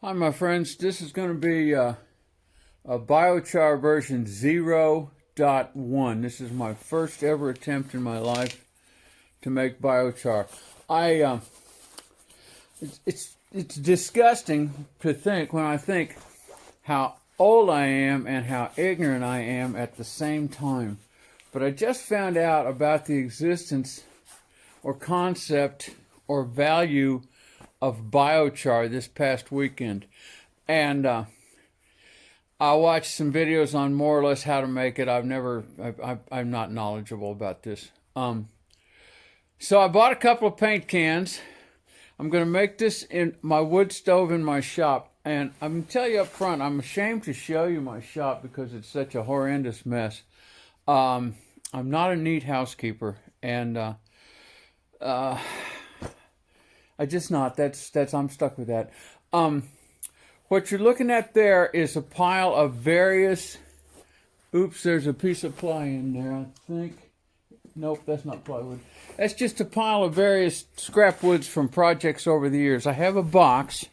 Hi, my friends. This is going to be a Biochar version 0.1. This is my first ever attempt in my life to make biochar. It's disgusting to think when I think how old I am and how ignorant I am at the same time. But I just found out about the existence or concept or value of biochar this past weekend, and I watched some videos on more or less how to make it. I'm not knowledgeable about this. So I bought a couple of paint cans. I'm going to make this in my wood stove in my shop, and I'm going to tell you up front, I'm ashamed to show you my shop because it's such a horrendous mess. I'm not a neat housekeeper, and I just not. I'm stuck with that. What you're looking at there is a pile of various. Oops, there's a piece of ply in there, I think. Nope, that's not plywood. That's just a pile of various scrap woods from projects over the years. I have a box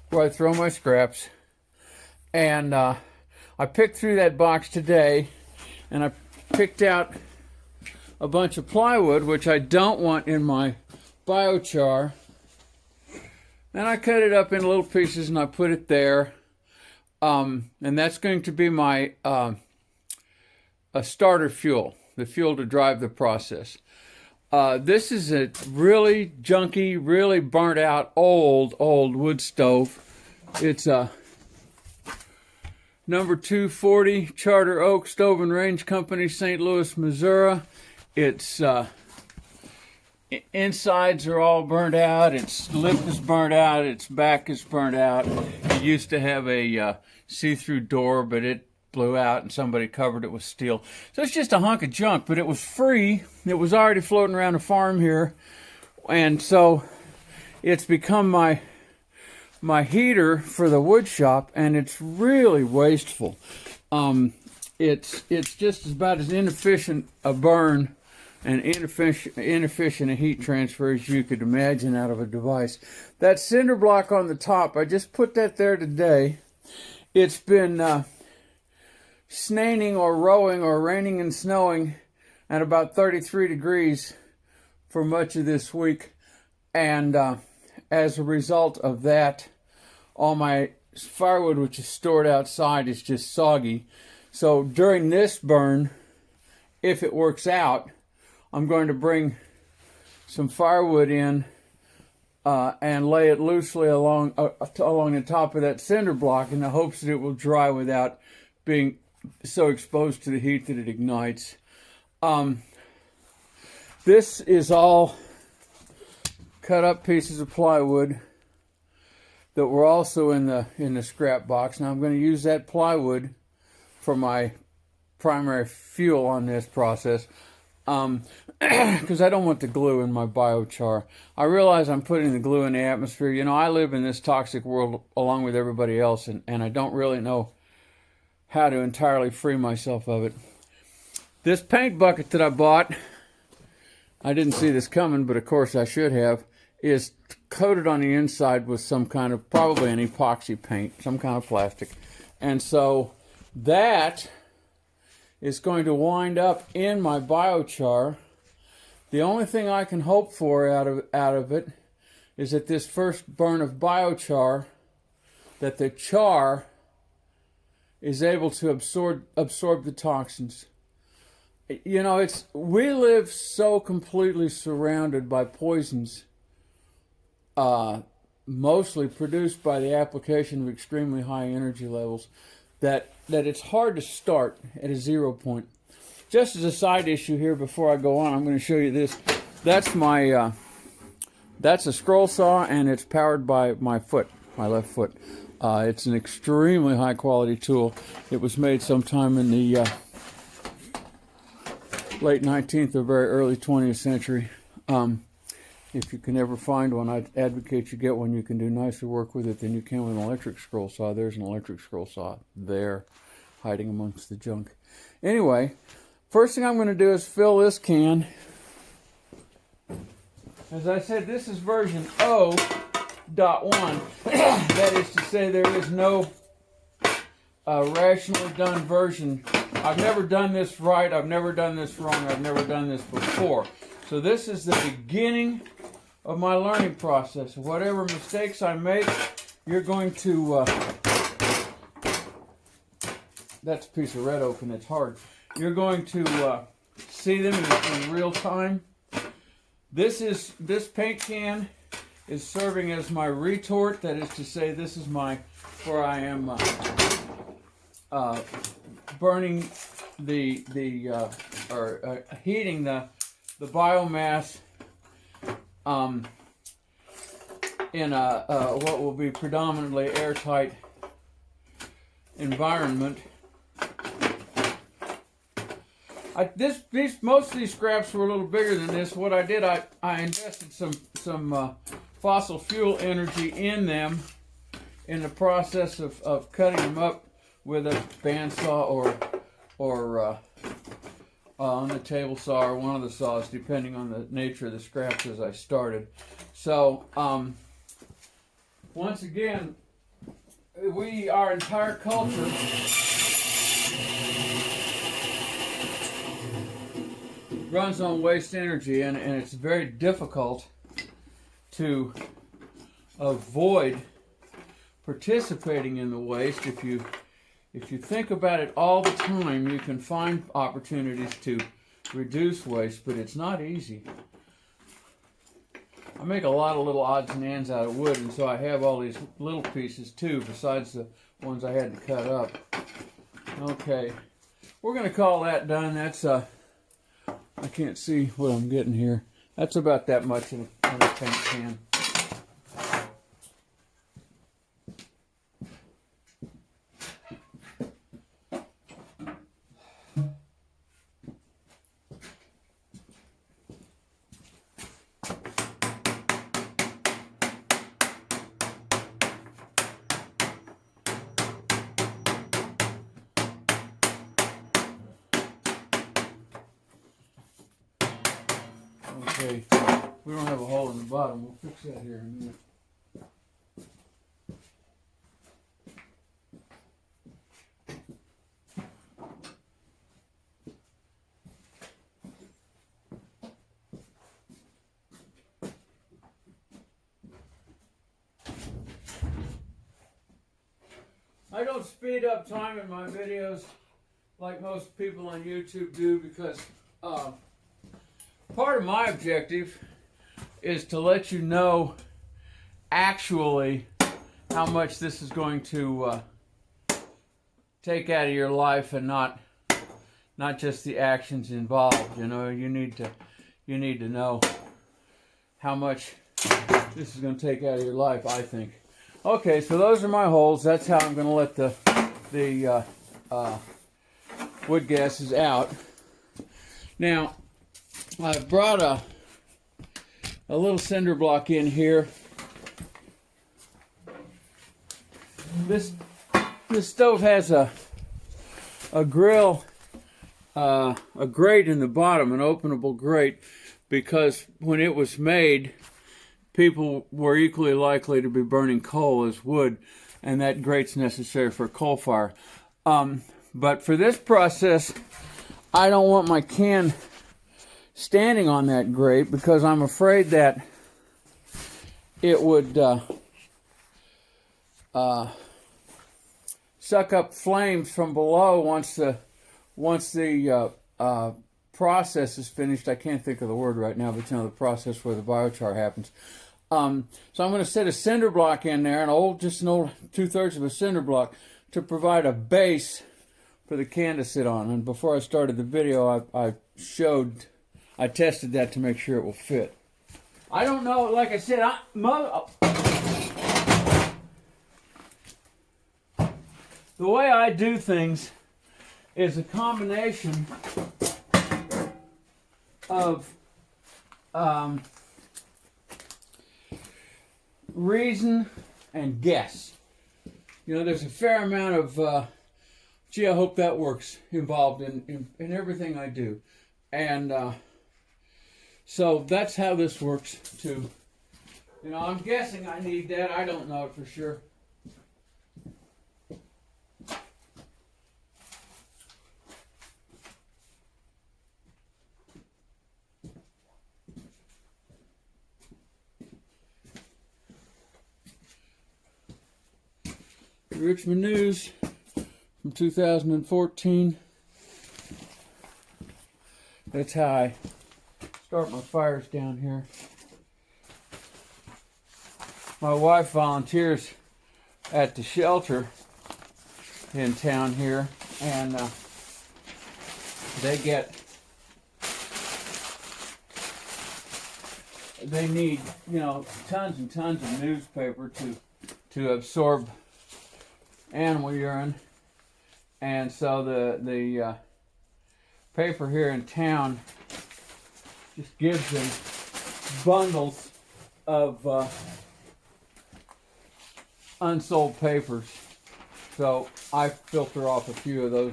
where I throw my scraps, and I picked through that box today, and I picked out a bunch of plywood, which I don't want in my biochar, and I cut it up in little pieces and I put it there, and that's going to be my a starter fuel, the fuel to drive the process. This is a really junky, really burnt out old wood stove. It's a number 240 Charter Oak Stove and Range Company, St. Louis, Missouri. Its insides are all burnt out. Its lip is burnt out. Its back is burnt out. It used to have a see-through door, but it blew out and somebody covered it with steel. So it's just a hunk of junk, but it was free. It was already floating around a farm here, and so it's become my heater for the wood shop, and it's really wasteful. It's just about as inefficient a burn and inefficient a heat transfer as you could imagine out of a device. That cinder block on the top, I just put that there today. It's been snaining or rowing or raining and snowing at about 33 degrees for much of this week, and as a result of that, all my firewood, which is stored outside, is just soggy. So during this burn, if it works out, I'm going to bring some firewood in and lay it loosely along the top of that cinder block in the hopes that it will dry without being so exposed to the heat that it ignites. This is all cut up pieces of plywood that were also in the scrap box. Now I'm going to use that plywood for my primary fuel on this process, because I don't want the glue in my biochar. I realize I'm putting the glue in the atmosphere. You know, I live in this toxic world along with everybody else, and I don't really know how to entirely free myself of it. This paint bucket that I bought, I didn't see this coming, but of course I should have, is coated on the inside with some kind of, probably an epoxy paint, some kind of plastic. And so that is going to wind up in my biochar. The only thing I can hope for out of it is that this first burn of biochar, that the char is able to absorb the toxins. You know, we live so completely surrounded by poisons, mostly produced by the application of extremely high energy levels, that it's hard to start at a 0 point. Just as a side issue here before I go on, I'm going to show you this. That's my that's a scroll saw, and it's powered by my left foot. It's an extremely high quality tool. It was made sometime in the late 19th or very early 20th century. If you can ever find one, I'd advocate you get one. You can do nicer work with it than you can with an electric scroll saw. There's an electric scroll saw there, hiding amongst the junk. Anyway, first thing I'm going to do is fill this can As I said, this is version 0.1. That is to say, there is no rationally done version. I've never done this right. I've never done this wrong. I've never done this before. So this is the beginning of my learning process. Whatever mistakes I make, you're going to... that's a piece of red oak and it's hard. You're going to see them in real time. This paint can is serving as my retort. That is to say, this is where I am burning heating the biomass in what will be predominantly airtight environment. Most of these scraps were a little bigger than this. What I did, I invested some fossil fuel energy in them in the process of cutting them up with a bandsaw or on the table saw or one of the saws, depending on the nature of the scraps as I started. So once again, our entire culture runs on waste energy, and it's very difficult to avoid participating in the waste. If you think about it all the time, you can find opportunities to reduce waste, but it's not easy. I make a lot of little odds and ends out of wood, and so I have all these little pieces too, besides the ones I had to cut up. Okay, we're going to call that done. That's I can't see what I'm getting here. That's about that much in a paint can. Okay, we don't have a hole in the bottom. We'll fix that here in a minute. I don't speed up time in my videos like most people on YouTube do, because part of my objective is to let you know actually how much this is going to take out of your life, and not just the actions involved. You know, you need to know how much this is going to take out of your life, I think. Okay, so those are my holes. That's how I'm going to let the wood gases out. Now, I brought a little cinder block in here. This stove has a grill, a grate in the bottom, an openable grate, because when it was made, people were equally likely to be burning coal as wood, and that grate's necessary for a coal fire. But for this process, I don't want my can standing on that grate, because I'm afraid that it would suck up flames from below once the process is finished. I can't think of the word right now, but you know, the process where the biochar happens. So I'm going to set a cinder block in there, just an old 2/3 of a cinder block, to provide a base for the can to sit on. And before I started the video, I tested that to make sure it will fit. I don't know, like I said, the way I do things is a combination of reason and guess. You know, there's a fair amount of, gee, I hope that works, involved in everything I do. And So that's how this works too. You know, I'm guessing I need that. I don't know it for sure. Richmond News from 2014. That's how I start my fires down here. My wife volunteers at the shelter in town here, and they need, you know, tons and tons of newspaper to absorb animal urine, and so the paper here in town just gives them bundles of unsold papers. So I filter off a few of those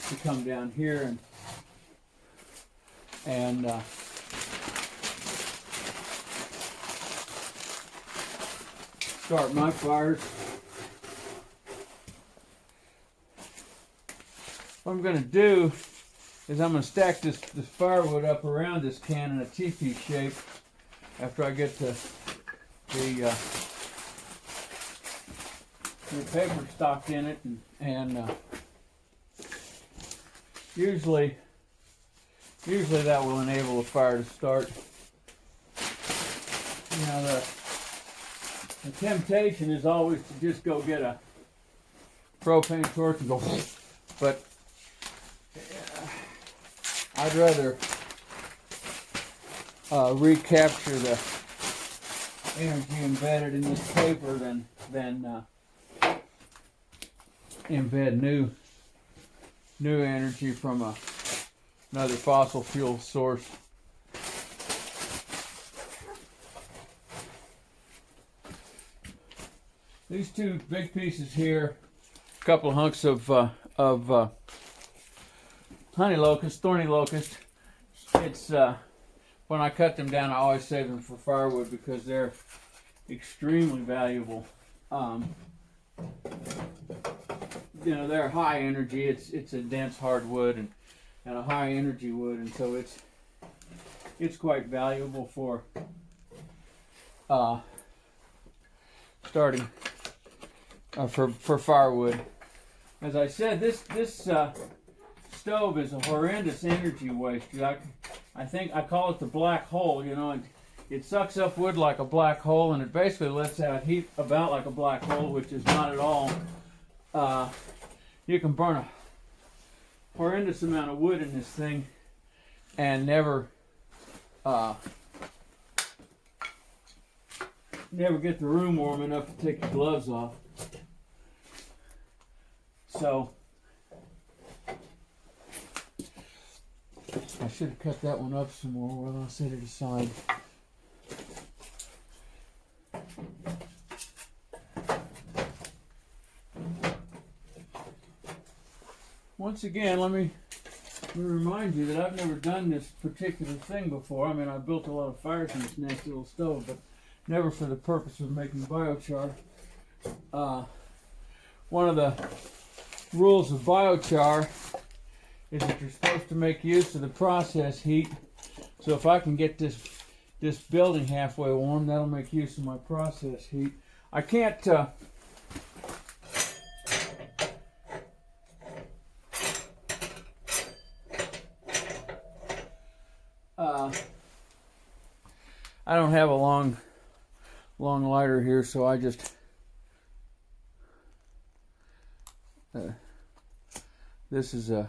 to come down here and start my fires. What I'm going to do is I'm going to stack this firewood up around this can in a teepee shape after I get the paper stocked in it, and usually that will enable the fire to start. You know, the temptation is always to just go get a propane torch and go, but I'd rather recapture the energy embedded in this paper than embed new energy from another fossil fuel source. These two big pieces here, a couple of hunks of honey locust, thorny locust. It's when I cut them down, I always save them for firewood because they're extremely valuable. You know, they're high energy. It's a dense hardwood and a high energy wood, and so it's quite valuable for starting for firewood. As I said, this stove is a horrendous energy waste. I think I call it the black hole. You know, it sucks up wood like a black hole, and it basically lets out heat about like a black hole, which is not at all. You can burn a horrendous amount of wood in this thing and never get the room warm enough to take your gloves off. So I should have cut that one up some more. Well, I'll set it aside. Once again, let me remind you that I've never done this particular thing before. I mean, I built a lot of fires in this nasty little stove, but never for the purpose of making biochar. One of the rules of biochar is that you're supposed to make use of the process heat. So if I can get this building halfway warm, that'll make use of my process heat. I can't I don't have a long lighter here, so I just this is a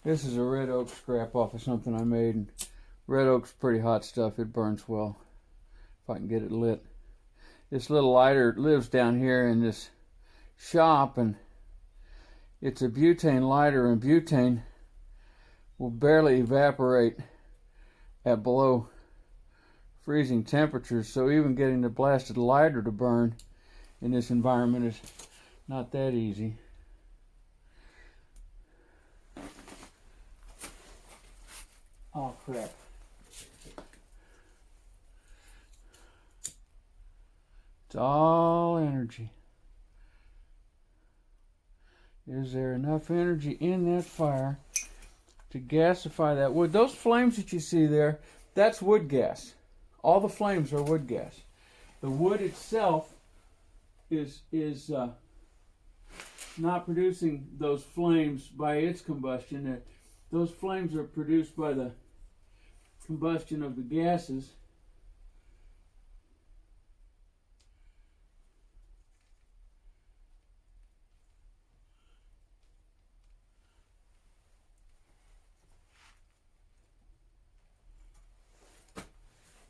red oak scrap off of something I made, and red oak's pretty hot stuff. It burns well if I can get it lit. This little lighter lives down here in this shop, and it's a butane lighter, and butane will barely evaporate at below freezing temperatures, so even getting the blasted lighter to burn in this environment is not that easy. Oh crap. It's all energy. Is there enough energy in that fire to gasify that wood? Those flames that you see there, that's wood gas. All the flames are wood gas. The wood itself is not producing those flames by its combustion. Those flames are produced by the combustion of the gases.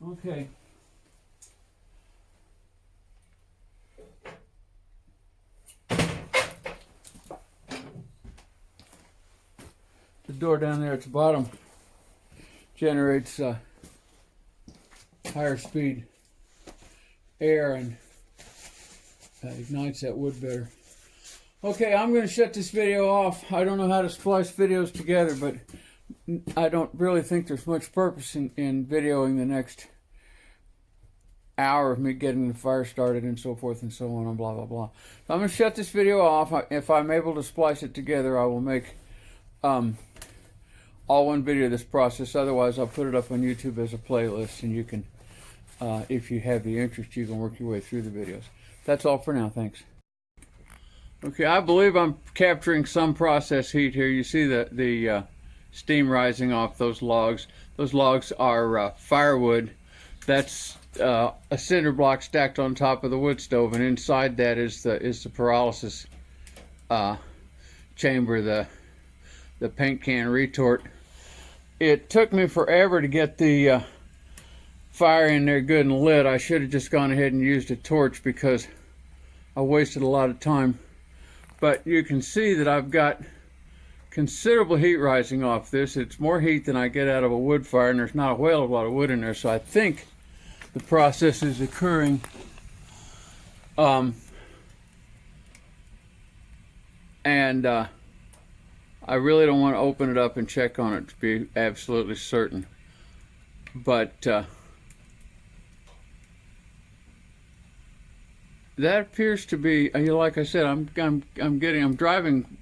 Okay. The door down there at the bottom generates higher speed air and ignites that wood better. Okay, I'm going to shut this video off. I don't know how to splice videos together, but I don't really think there's much purpose in videoing the next hour of me getting the fire started and so forth and so on and blah blah blah. So I'm going to shut this video off. If I'm able to splice it together, I will make all one video of this process. Otherwise, I'll put it up on YouTube as a playlist, and you can, if you have the interest, you can work your way through the videos. That's all for now. Thanks. Okay, I believe I'm capturing some process heat here. You see the steam rising off those logs. Those logs are firewood. That's a cinder block stacked on top of the wood stove, and inside that is the pyrolysis chamber, the paint can retort. It took me forever to get the fire in there good and lit. I should have just gone ahead and used a torch because I wasted a lot of time. But you can see that I've got considerable heat rising off this. It's more heat than I get out of a wood fire, and there's not a whale of a lot of wood in there, so I think the process is occurring I really don't want to open it up and check on it to be absolutely certain, but that appears to be, like I said, I'm driving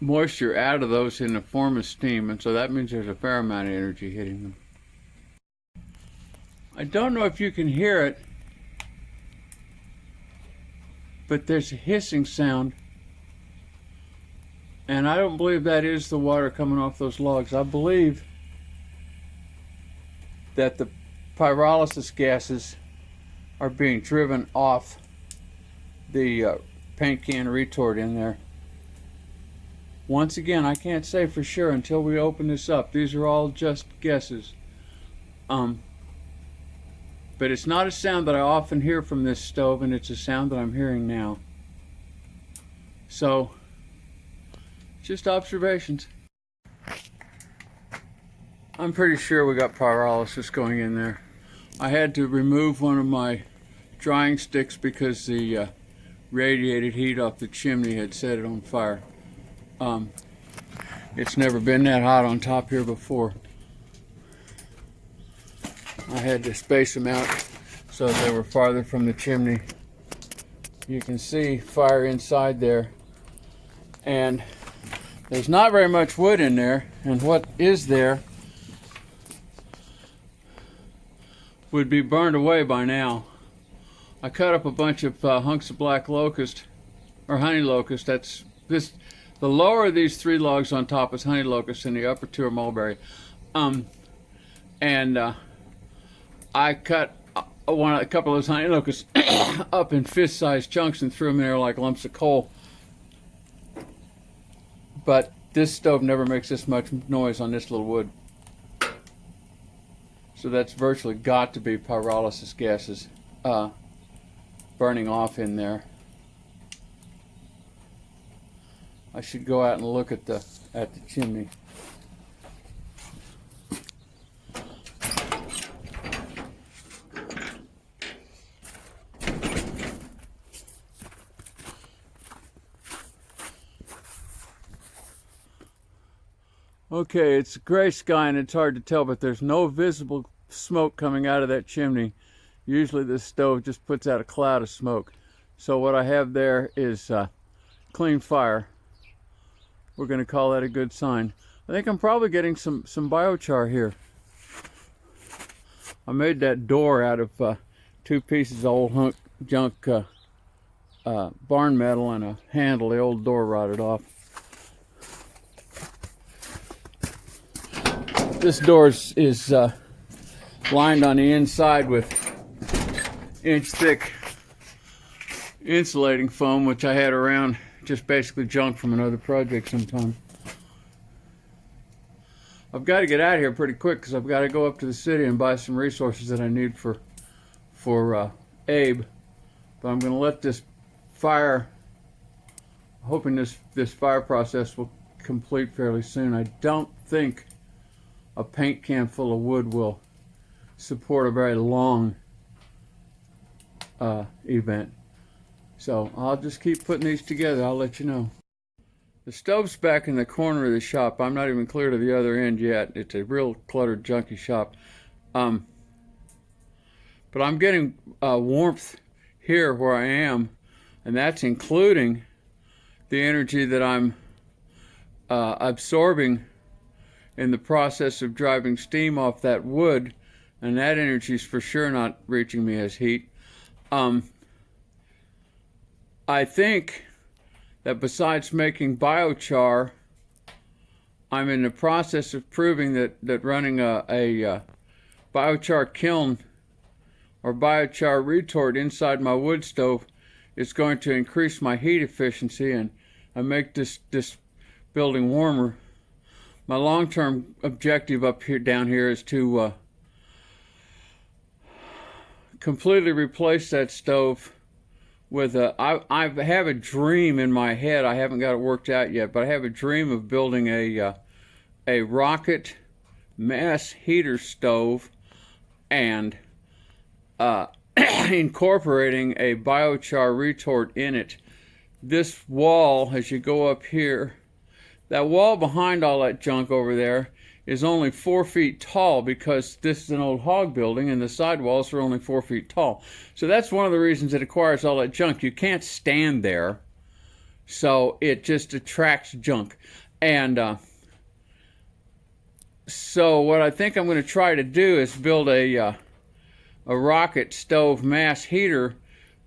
moisture out of those in the form of steam, and so that means there's a fair amount of energy hitting them. I don't know if you can hear it, but there's a hissing sound. And I don't believe that is the water coming off those logs. I believe that the pyrolysis gases are being driven off the paint can retort in there. Once again, I can't say for sure until we open this up. These are all just guesses. But it's not a sound that I often hear from this stove, and it's a sound that I'm hearing now. So, just observations. I'm pretty sure we got pyrolysis going in there. I had to remove one of my drying sticks because the radiated heat off the chimney had set it on fire. It's never been that hot on top here before. I had to space them out so they were farther from the chimney. You can see fire inside there, and there's not very much wood in there, and what is there would be burned away by now. I cut up a bunch of hunks of black locust, or honey locust. That's this. The lower of these three logs on top is honey locust, and the upper two are mulberry. I cut a couple of those honey locusts up in fist-sized chunks and threw them in there like lumps of coal. But this stove never makes this much noise on this little wood. So that's virtually got to be pyrolysis gases burning off in there. I should go out and look at the chimney. Okay, it's gray sky and it's hard to tell, but there's no visible smoke coming out of that chimney. Usually this stove just puts out a cloud of smoke. So what I have there is clean fire. We're going to call that a good sign. I think I'm probably getting some biochar here. I made that door out of 2 pieces of old junk barn metal and a handle. The old door rotted off. This door is lined on the inside with inch-thick insulating foam, which I had around, just basically junk from another project sometime. I've got to get out of here pretty quick because I've got to go up to the city and buy some resources that I need for Abe. But I'm going to let this fire, hoping this fire process will complete fairly soon. I don't think a paint can full of wood will support a very long event. So I'll just keep putting these together. I'll let you know. The stove's back in the corner of the shop. I'm not even clear to the other end yet. It's a real cluttered, junky shop. But I'm getting warmth here where I am, and that's including the energy that I'm absorbing in the process of driving steam off that wood, and that energy is for sure not reaching me as heat. I think that besides making biochar, I'm in the process of proving that running a biochar kiln or biochar retort inside my wood stove is going to increase my heat efficiency and make this building warmer. My long-term objective down here is to completely replace that stove with I have a dream in my head. I haven't got it worked out yet, but I have a dream of building a rocket mass heater stove and incorporating a biochar retort in it. This wall, as you go up here, that wall behind all that junk over there is only 4 feet tall because this is an old hog building and the sidewalls are only 4 feet tall. So that's one of the reasons it acquires all that junk. You can't stand there, so it just attracts junk. And so what I think I'm going to try to do is build a rocket stove mass heater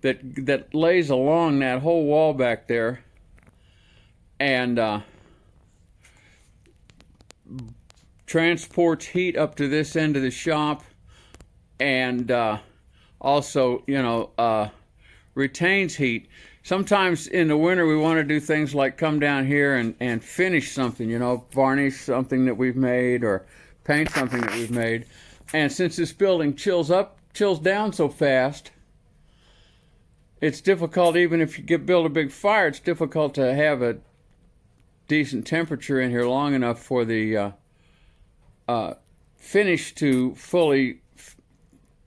that lays along that whole wall back there and transports heat up to this end of the shop, and also, retains heat. Sometimes in the winter we want to do things like come down here and finish something, varnish something that we've made or paint something that we've made. And since this building chills down so fast, it's difficult. Even if you build a big fire, it's difficult to have a decent temperature in here long enough for the finish to fully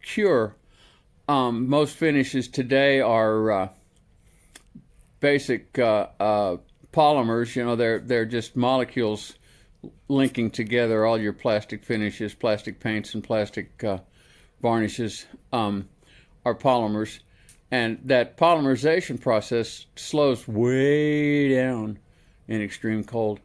cure. Most finishes today are basic polymers. They're just molecules linking together. All your plastic finishes, plastic paints, and plastic varnishes are polymers, and that polymerization process slows way down in extreme cold.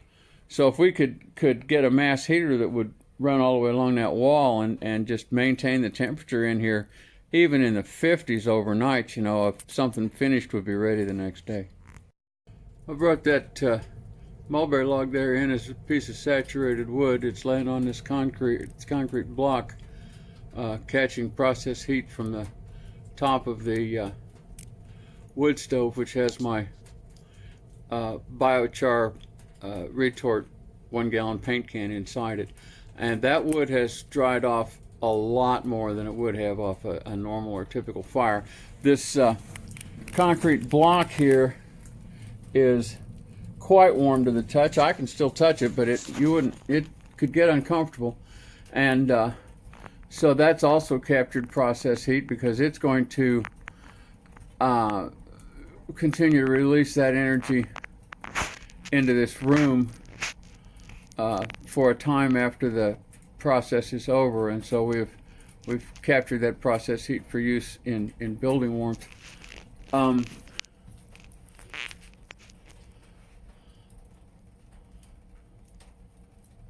So if we could get a mass heater that would run all the way along that wall and just maintain the temperature in here, even in the 50s overnight, if something finished would be ready the next day. I brought that mulberry log there in as a piece of saturated wood. It's laying on this concrete block, catching process heat from the top of the wood stove, which has my biochar retort 1-gallon paint can inside it. And that wood has dried off a lot more than it would have off a normal or typical fire. This concrete block here is quite warm to the touch. I can still touch it, but it could get uncomfortable. And so that's also captured process heat because it's going to continue to release that energy into this room for a time after the process is over, and so we've captured that process heat for use in building warmth.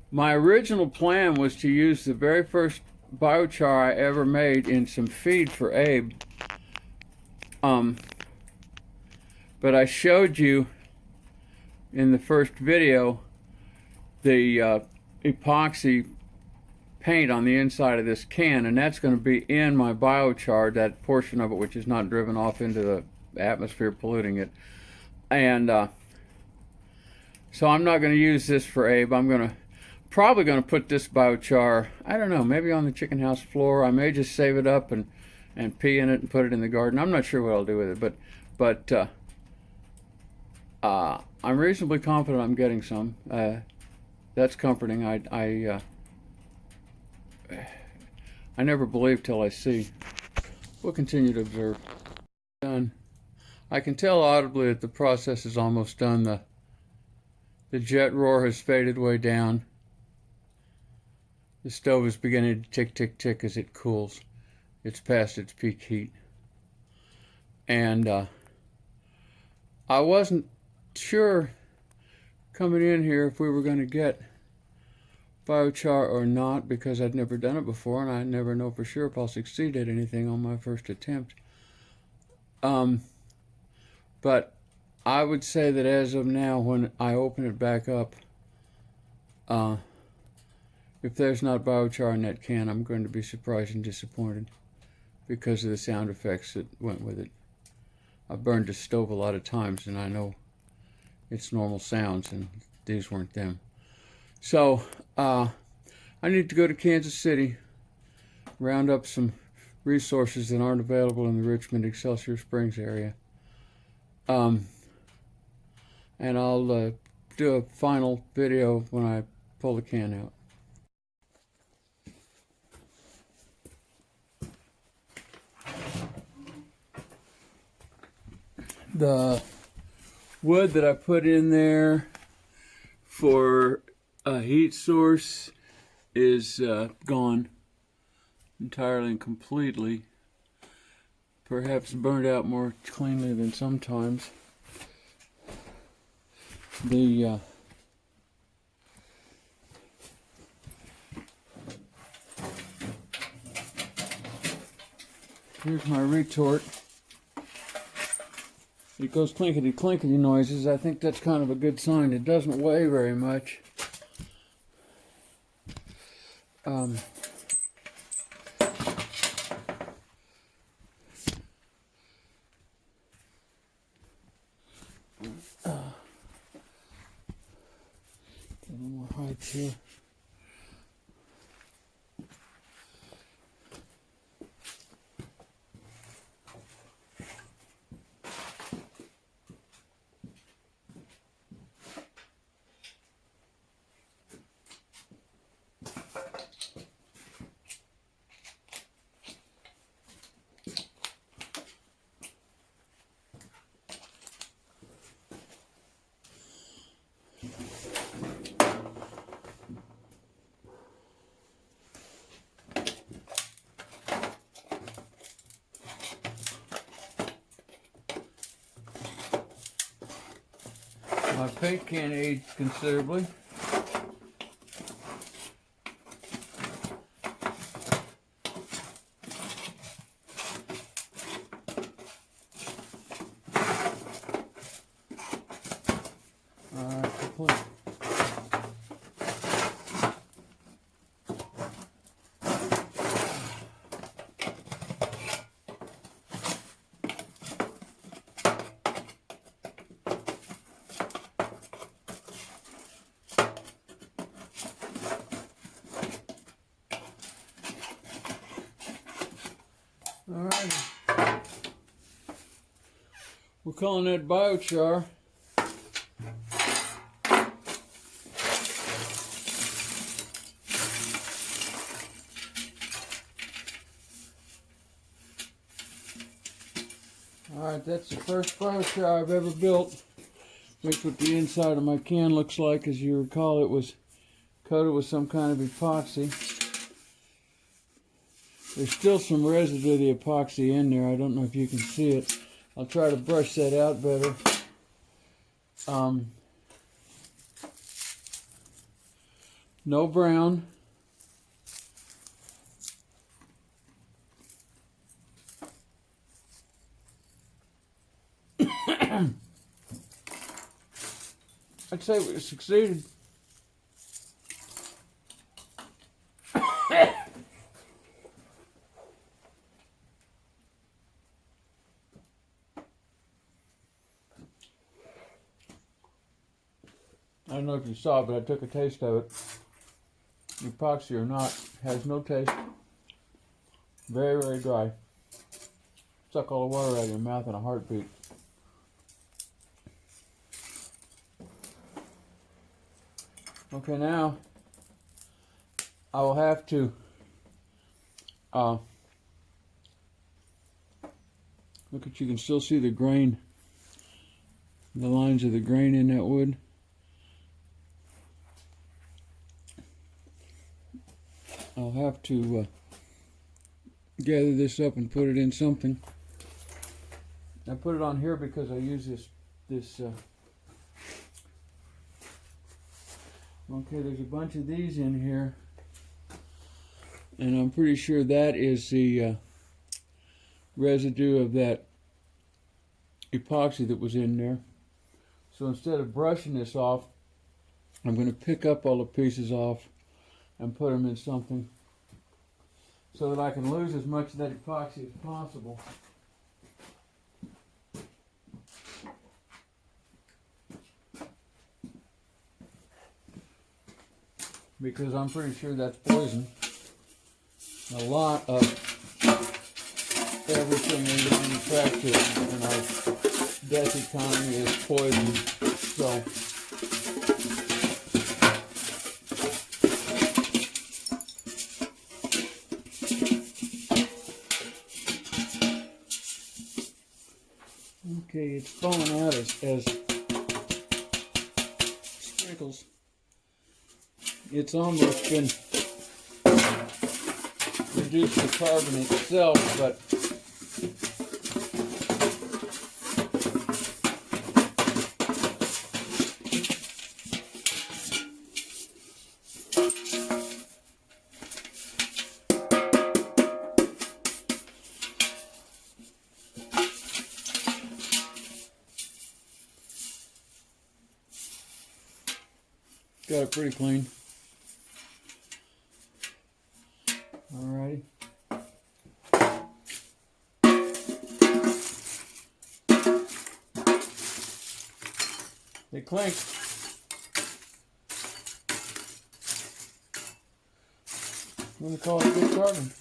My original plan was to use the very first biochar I ever made in some feed for Abe. But I showed you in the first video the epoxy paint on the inside of this can, and that's going to be in my biochar, that portion of it which is not driven off into the atmosphere polluting it. And so I'm not going to use this for Abe. I'm probably going to put this biochar, I don't know, maybe on the chicken house floor. I may just save it up and pee in it and put it in the garden. I'm not sure what I'll do with it, but I'm reasonably confident I'm getting some. That's comforting. I never believe till I see. We'll continue to observe. Done. I can tell audibly that the process is almost done. The jet roar has faded way down. The stove is beginning to tick, tick, tick as it cools. It's past its peak heat. And I wasn't sure coming in here if we were going to get biochar or not, because I'd never done it before, and I never know for sure if I'll succeed at anything on my first attempt. But I would say that as of now, when I open it back up, if there's not biochar in that can, I'm going to be surprised and disappointed because of the sound effects that went with it. I've burned the stove a lot of times, and I know it's normal sounds, and these weren't them. So I need to go to Kansas City, round up some resources that aren't available in the Richmond, Excelsior Springs area. And I'll do a final video when I pull the can out. The wood that I put in there for a heat source is gone entirely and completely. Perhaps burned out more cleanly than sometimes. Here's my retort. It goes clinkety clinkety noises. I think that's kind of a good sign. It doesn't weigh very much. Get a little more height here. My paint can age considerably. Complete. All right. We're calling that biochar. Alright, that's the first biochar I've ever built. That's what the inside of my can looks like. As you recall, it was coat it with some kind of epoxy. There's still some residue of the epoxy in there. I don't know if you can see it. I'll try to brush that out better. No brown. I'd say we succeeded. I don't know if you saw it, but I took a taste of it. Epoxy or not, has no taste. Very, very dry. Suck all the water out of your mouth in a heartbeat. Okay, now I will have to look at, you can still see the grain, the lines of the grain in that wood. I'll have to gather this up and put it in something. I put it on here because I use this okay, there's a bunch of these in here, and I'm pretty sure that is the residue of that epoxy that was in there. So instead of brushing this off, I'm going to pick up all the pieces off and put them in something so that I can lose as much of that epoxy as possible. Because I'm pretty sure that's poison. A lot of everything we manufacture in our death economy is poison. So okay, it's falling out as sprinkles. It's almost been reduced to carbon itself, but got it pretty clean. Alrighty. They clink. I'm going to call it good carbon.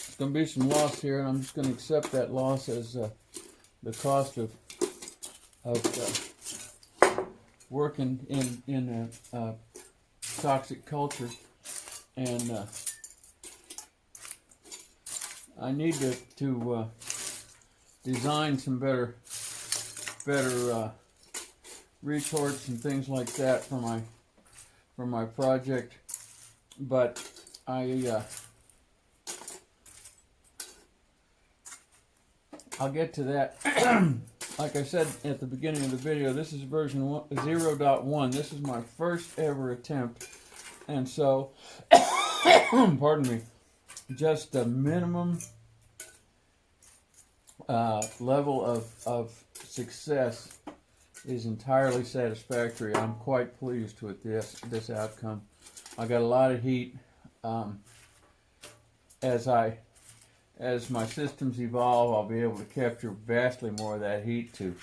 There's going to be some loss here, and I'm just going to accept that loss as the cost of working in a toxic culture, and I need to design some better retorts and things like that for my project, but I'll get to that. Like I said at the beginning of the video, this is version 0.1. This is my first ever attempt. And so, pardon me, just a minimum level of success is entirely satisfactory. I'm quite pleased with this outcome. I got a lot of heat. As my systems evolve, I'll be able to capture vastly more of that heat to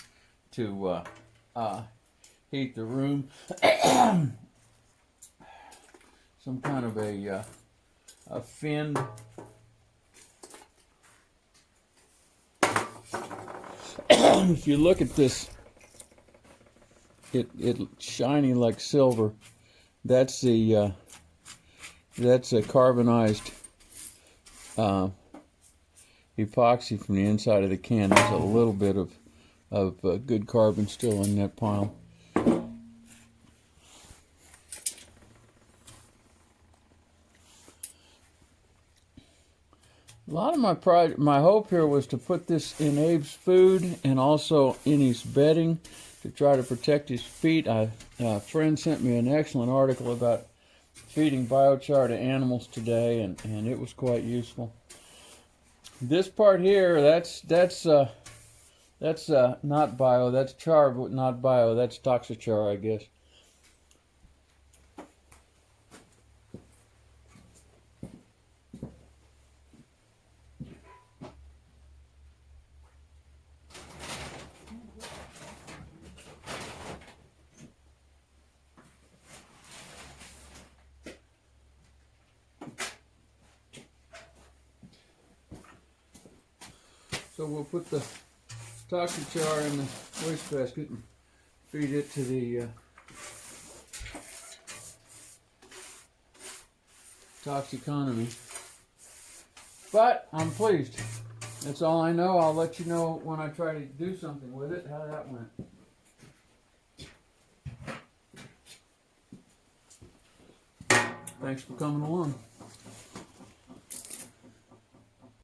heat the room. Some kind of a fin. If you look at this, it's shiny like silver. That's a carbonized epoxy from the inside of the can. There's a little bit of good carbon still in that pile. A lot of my hope here was to put this in Abe's food and also in his bedding to try to protect his feet. A friend sent me an excellent article about feeding biochar to animals today, and it was quite useful. This part here, that's not bio. That's char, but not bio. That's toxichar, I guess. So we'll put the toxichar in the wastebasket and feed it to the toxiconomy. But I'm pleased. That's all I know. I'll let you know when I try to do something with it, how that went. Thanks for coming along.